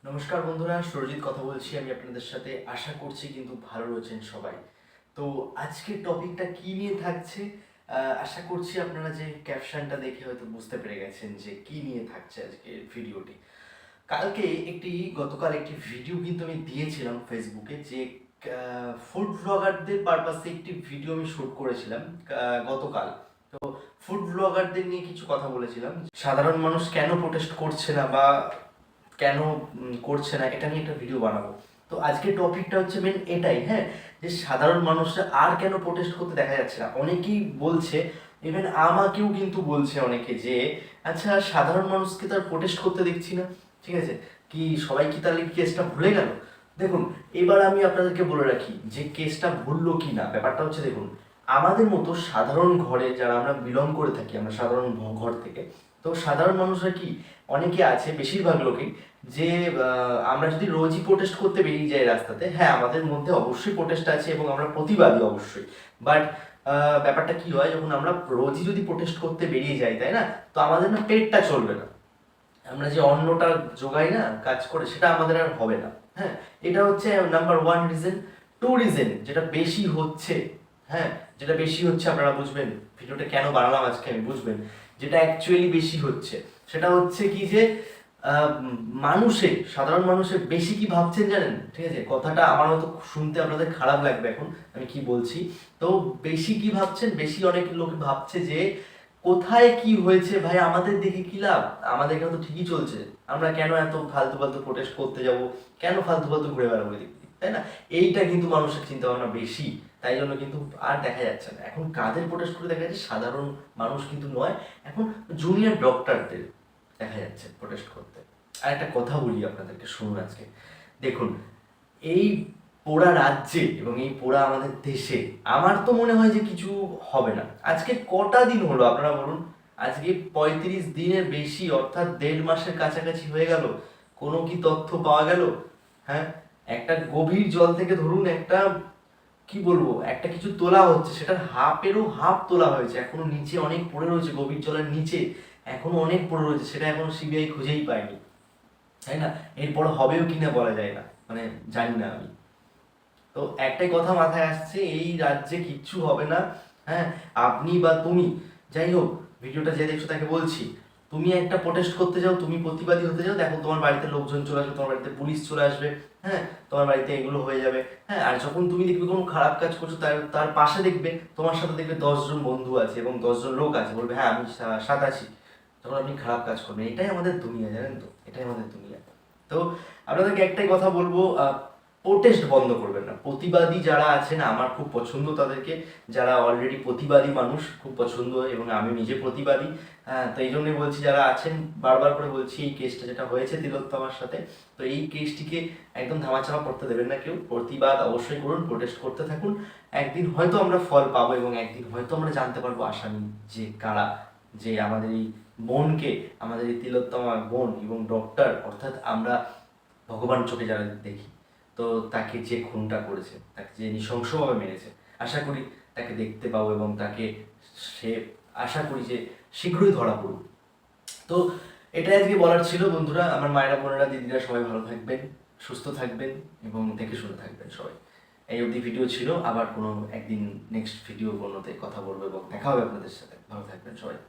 নমস্কার বন্ধুরা, সুরজিৎ কথা বলছি আমি আপনাদের সাথে। আশা করছি কিন্তু ভালো রয়েছেন সবাই। তো আজকের টপিকটা কি নিয়ে থাকছে, আশা করছি আপনারা যে ক্যাপশনটা দেখে হয়তো বুঝতে পেরে গেছেন যে কি নিয়ে থাকছে আজকের ভিডিওটি। গতকাল একটি ভিডিও কিন্তু আমি দিয়েছিলাম ফেসবুকে, যে ফুড ব্লগারদের পারপাসে একটি ভিডিও আমি শ্যুট করেছিলাম গতকাল। তো ফুড ব্লগারদের নিয়ে কিছু কথা বলেছিলাম, সাধারণ মানুষ কেন প্রোটেস্ট করছে না বা কেন করছে না, এটা নিয়ে একটা ভিডিও বানাবো। তো আজকের টপিকটা হচ্ছে মেন এটাই, হ্যাঁ, যে সাধারণ মানুষরা আর কেন প্রোটেস্ট করতে দেখা যাচ্ছে না। অনেকেই বলছে, ইভেন আমাকেও কিন্তু বলছে অনেকে, যে আচ্ছা সাধারণ মানুষকে তো আর প্রোটেস্ট করতে দেখছি না, ঠিক আছে, কি সবাই কি তাহলে কেসটা ভুলে গেল? দেখুন, এবার আমি আপনাদেরকে বলে রাখি যে কেসটা ভুললো কি না। ব্যাপারটা হচ্ছে, দেখুন, আমাদের মতো সাধারণ ঘরে যারা আমরা বিলং করে থাকি, আমরা সাধারণ ঘর থেকে, তো সাধারণ মানুষরা কি, অনেকে আছে, বেশিরভাগ লোকই, যে আমরা যদি রোজই প্রোটেস্ট করতে বেরিয়ে যাই রাস্তাতে, হ্যাঁ আমাদের মধ্যে অবশ্যই প্রোটেস্ট আছে এবং আমরা প্রতিবাদী অবশ্যই, বাট ব্যাপারটা কি হয়, যখন আমরা রোজই যদি প্রোটেস্ট করতে বেরিয়ে যাই, তাই না, তো আমাদের না পেটটা চলবে না, আমরা যে অন্নটা জোগাই না কাজ করে, সেটা আমাদের আর হবে না। হ্যাঁ, এটা হচ্ছে number one reason. Two reason, যেটা বেশি হচ্ছে, হ্যাঁ, যেটা বেশি হচ্ছে আপনারা বুঝবেন, ভিডিওটা কেন বানালাম আজকে আমি, বুঝবেন যেটা অ্যাকচুয়ালি বেশি হচ্ছে, সেটা হচ্ছে কি যে সাধারণ মানুষের বেশি কি ভাবছেন জানেন? ঠিক আছে, কথাটা আমার হয়তো শুনতে আপনাদের খারাপ লাগবে এখন আমি কি বলছি। তো বেশি কি ভাবছেন, বেশি অনেক লোক ভাবছে যে কোথায় কি হয়েছে ভাই, আমাদের দেখে কি লাভ, আমাদের এখানে তো ঠিকই চলছে, আমরা কেন এত ফালতু ফালতু প্রোটেস্ট করতে যাব, কেন ফালতু ফালতু ঘুরে বেড়াবো এদিক দিয়ে, তাই না? এইটা কিন্তু মানুষের চিন্তা ভাবনা বেশি, তাই জন্য কিন্তু আর দেখা যাচ্ছে না এখন কাদের প্রোটেস্ট করে দেখা যাচ্ছে, সাধারণ মানুষ কিন্তু নয়, এখন জুনিয়র ডক্টরদের দেখা যাচ্ছে প্রোটেস্ট করতে। আর একটা কথা বলি আপনাদেরকে, শুনুন আজকে, দেখুন, এই পোড়া রাজ্যে এবং এই পোড়া আমাদের দেশে আমার তো মনে হয় যে কিছু হবে না। আজকে কটা দিন হলো আপনারা বলুন, আজকে 35 দিনের বেশি, অর্থাৎ 1.5 মাসের কাছাকাছি হয়ে গেল, কোনো কি তথ্য পাওয়া গেল? হ্যাঁ, একটা গভীর জল থেকে ধরুন একটা, কি বলবো, একটা কিছু তোলা হচ্ছে, সেটার হাফেরও হাফ তোলা হয়েছে, এখনো নিচে অনেক পড়ে রয়েছে, গভীর জলের নিচে এখনো অনেক পড়ে রয়েছে, সেটা এখনো সিবিআই খুঁজেই পায়নি, তাই না? এরপর হবেও কিনা বলা যায় না, মানে জানি না আমি। তো একটাই কথা মাথায় আসছে, এই রাজ্যে কিচ্ছু হবে না। হ্যাঁ, আপনি বা তুমি, যাই হোক, ভিডিওটা যে দেখছো তাকে বলছি, তুমি একটা প্রোটেস্ট করতে যাও, তুমি প্রতিবাদী হতে যাও, দেখো তোমার বাড়িতে লোকজন চলে আসবে, তোমার বাড়িতে পুলিশ চলে আসবে, হ্যাঁ, তোমার বাড়িতে এগুলো হয়ে যাবে। হ্যাঁ, আর যখন তুমি দেখবে কোনো খারাপ কাজ করছো, তার তার পাশে দেখবে, তোমার সাথে দেখবে 10 জন বন্ধু আছে এবং 10 জন লোক আছে, বলবে হ্যাঁ আমি সাথে আছি, যখন আপনি খারাপ কাজ করবেন। এটাই আমাদের দুনিয়া, জানেন তো, এটাই আমাদের দুনিয়া। তো আপনাদেরকে একটাই কথা বলবো, প্রোটেস্ট বন্ধ করবেন না। প্রতিবাদী যারা আছেন আমার খুব পছন্দ তাদেরকে, যারা অলরেডি প্রতিবাদী মানুষ খুব পছন্দ, এবং আমি নিজে প্রতিবাদী। হ্যাঁ, তো এই জন্যই বলছি, যারা আছেন, বারবার করে বলছি, এই কেসটা যেটা হয়েছে তিলোত্তমার সাথে, তো এই কেসটিকে একদম ধামাচাপা করতে দেবেন না কেউ। প্রতিবাদ অবশ্যই করুন, প্রোটেস্ট করতে থাকুন। একদিন হয়তো আমরা ফল পাবো এবং একদিন হয়তো আমরা জানতে পারবো আসামি যে কারা, যে আমাদের এই বোনকে, আমাদের এই তিলোত্তমা বোন এবং ডক্টর, অর্থাৎ আমরা ভগবান চোখে যারা দেখি, তো তাকে যে খুনটা করেছে, তাকে যে নৃশংসভাবে মেরেছে, আশা করি তাকে দেখতে পাবো এবং তাকে, সে, আশা করি যে শীঘ্রই ধরা পড়ুক। তো এটাই আজকে বলার ছিল বন্ধুরা, আমার মায়েরা, বোনেরা, দিদিরা, সবাই ভালো থাকবেন, সুস্থ থাকবেন এবং দেখে শুনে থাকবেন সবাই। এই অবধি ভিডিও ছিল, আবার কোনো একদিন নেক্সট ভিডিও কোনোতে কথা বলবো এবং দেখা হবে আপনাদের সাথে। ভালো থাকবেন সবাই।